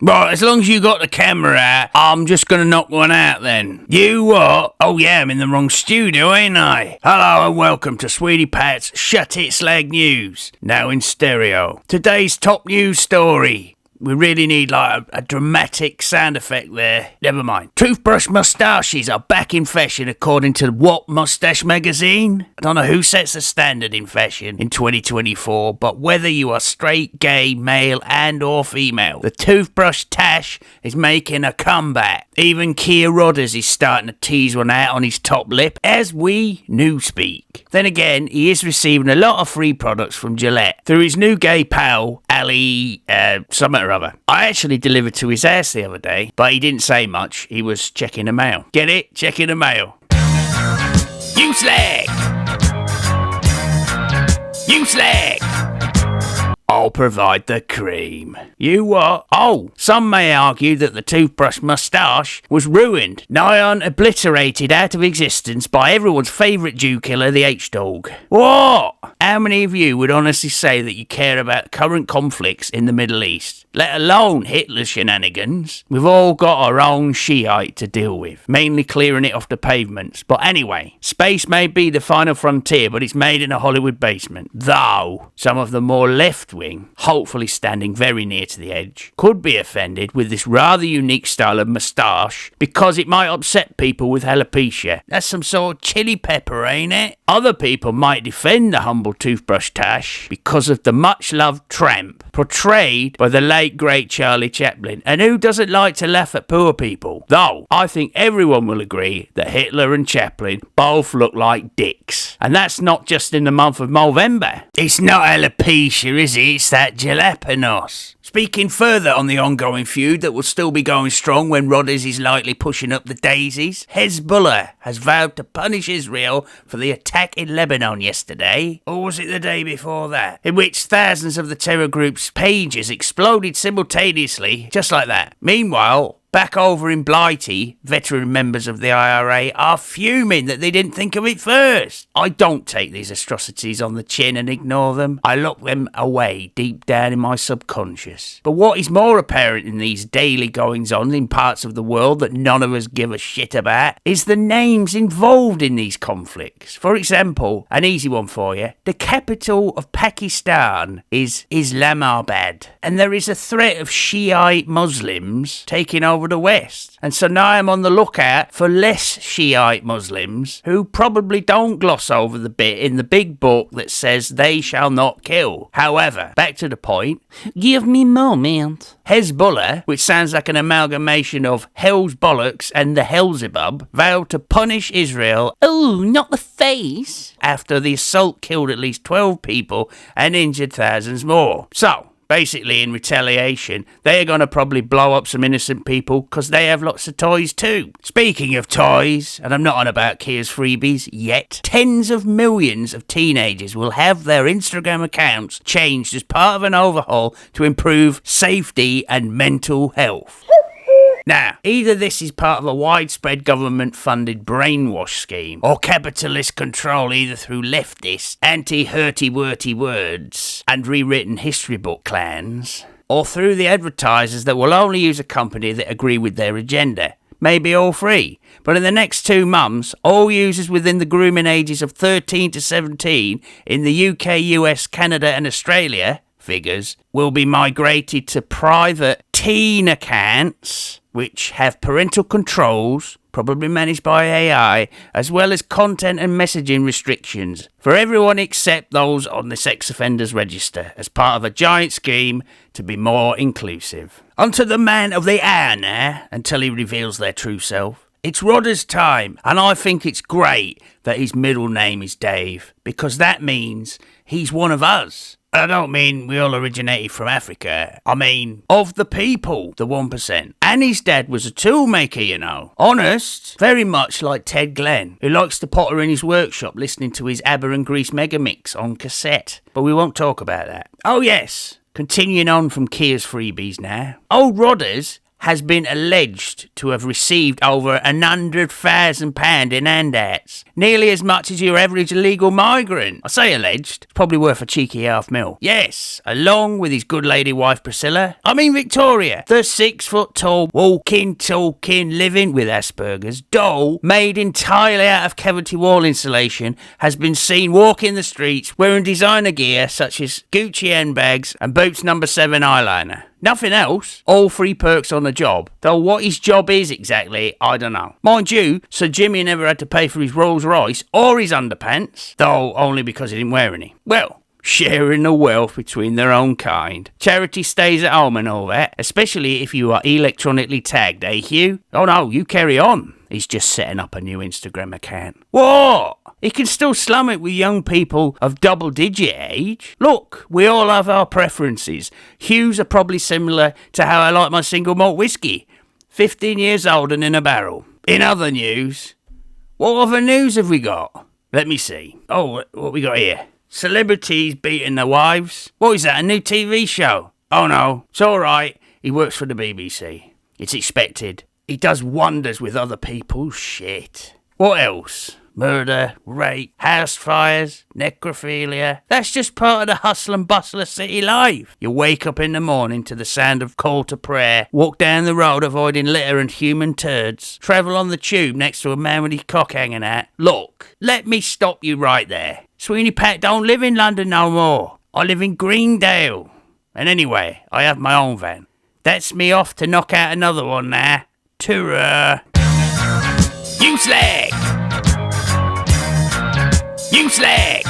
Right, as long as you got the camera out, I'm just gonna knock one out then. You what? Oh yeah, I'm in the wrong studio, ain't I? Hello and welcome to Sweeney Pat's Shut It Slag News, now in stereo. Today's top news story. We really need like a dramatic sound effect there. Never mind. Toothbrush moustaches are back in fashion according to What Moustache magazine. I don't know who sets the standard in fashion in 2024, but whether you are straight, gay, male and or female, the toothbrush tash is making a comeback. Even Keir Rodders is starting to tease one out on his top lip as we newspeak. Then again, he is receiving a lot of free products from Gillette through his new gay pal, Ali, something or other. I actually delivered to his house the other day, but he didn't say much. He was checking the mail. Get it? Checking the mail. You slag! You slag! I'll provide the cream. You what? Oh, some may argue that the toothbrush moustache was ruined, nigh on obliterated out of existence by everyone's favourite Jew killer, the H-Dog. What? How many of you would honestly say that you care about current conflicts in the Middle East, let alone Hitler's shenanigans? We've all got our own Shiite to deal with, mainly clearing it off the pavements. But anyway, space may be the final frontier, but it's made in a Hollywood basement. Though, some of the more left-wing, hopefully standing very near to the edge, could be offended with this rather unique style of moustache because it might upset people with alopecia. That's some sort of chili pepper, ain't it? Other people might defend the humble toothbrush tash because of the much-loved tramp portrayed by the late great Charlie Chaplin. And who doesn't like to laugh at poor people? Though, I think everyone will agree that Hitler and Chaplin both look like dicks. And that's not just in the month of November. It's not alopecia, is it? It's that jalapenos. Speaking further on the ongoing feud that will still be going strong when Rodders is likely pushing up the daisies, Hezbollah has vowed to punish Israel for the attack in Lebanon yesterday, or was it the day before that, in which thousands of the terror group's pages exploded simultaneously, just like that. Meanwhile, back over in Blighty, veteran members of the IRA are fuming that they didn't think of it first. I don't take these atrocities on the chin and ignore them. I lock them away deep down in my subconscious. But what is more apparent in these daily goings-on in parts of the world that none of us give a shit about is the names involved in these conflicts. For example, an easy one for you, the capital of Pakistan is Islamabad, and there is a threat of Shiite Muslims taking over the West. And so now I'm on the lookout for less Shiite Muslims who probably don't gloss over the bit in the big book that says they shall not kill. However, back to the point, give me moment. Hezbollah, which sounds like an amalgamation of Hell's Bollocks and the Hellzebub, vowed to punish Israel, oh, not the face, after the assault killed at least 12 people and injured thousands more. So, basically, in retaliation, they are going to probably blow up some innocent people because they have lots of toys too. Speaking of toys, and I'm not on about Keir's freebies yet, tens of millions of teenagers will have their Instagram accounts changed as part of an overhaul to improve safety and mental health. Now, either this is part of a widespread government-funded brainwash scheme, or capitalist control either through leftist, anti-hurty-worty words and rewritten history book clans, or through the advertisers that will only use a company that agree with their agenda. Maybe all three. But in the next 2 months, all users within the grooming ages of 13 to 17 in the UK, US, Canada and Australia, figures, will be migrated to private teen accounts which have parental controls, probably managed by AI, as well as content and messaging restrictions for everyone except those on the sex offenders register, as part of a giant scheme to be more inclusive. Onto the man of the hour now, until he reveals their true self. It's Rodders' time, and I think it's great that his middle name is Dave, because that means he's one of us. I don't mean we all originated from Africa. I mean, of the people, the 1%. And his dad was a toolmaker, you know. Honest, very much like Ted Glenn, who likes to potter in his workshop listening to his ABBA and Grease Megamix on cassette. But we won't talk about that. Oh yes, continuing on from Keir's freebies now. Old Rodders has been alleged to have received over £100,000 in handouts. Nearly as much as your average illegal migrant. I say alleged. It's probably worth a cheeky £500,000. Yes, along with his good lady wife Priscilla. I mean Victoria, the 6-foot-tall, walking, talking, living with Asperger's doll made entirely out of cavity wall insulation has been seen walking the streets wearing designer gear such as Gucci handbags and Boots No. 7 eyeliner. Nothing else. All free perks on the job. Though what his job is exactly, I don't know. Mind you, Sir Jimmy never had to pay for his Rolls Royce or his underpants, though only because he didn't wear any. Well, sharing the wealth between their own kind. Charity stays at home and all that, especially if you are electronically tagged, eh, Hugh? Oh no, you carry on. He's just setting up a new Instagram account. What? He can still slum it with young people of double-digit age. Look, we all have our preferences. Hugh's are probably similar to how I like my single malt whiskey. 15 years old and in a barrel. In other news... What other news have we got? Let me see. Oh, what we got here? Celebrities beating their wives. What is that, a new TV show? Oh no, it's alright. He works for the BBC. It's expected. He does wonders with other people's shit. What else? Murder, rape, house fires, necrophilia. That's just part of the hustle and bustle of city life. You wake up in the morning to the sound of call to prayer, walk down the road avoiding litter and human turds, travel on the tube next to a man with his cock hanging out. Look, let me stop you right there. Sweeney Pat don't live in London no more. I live in Greendale. And anyway, I have my own van. That's me off to knock out another one now. Ta-ra. You Slag! You Slag!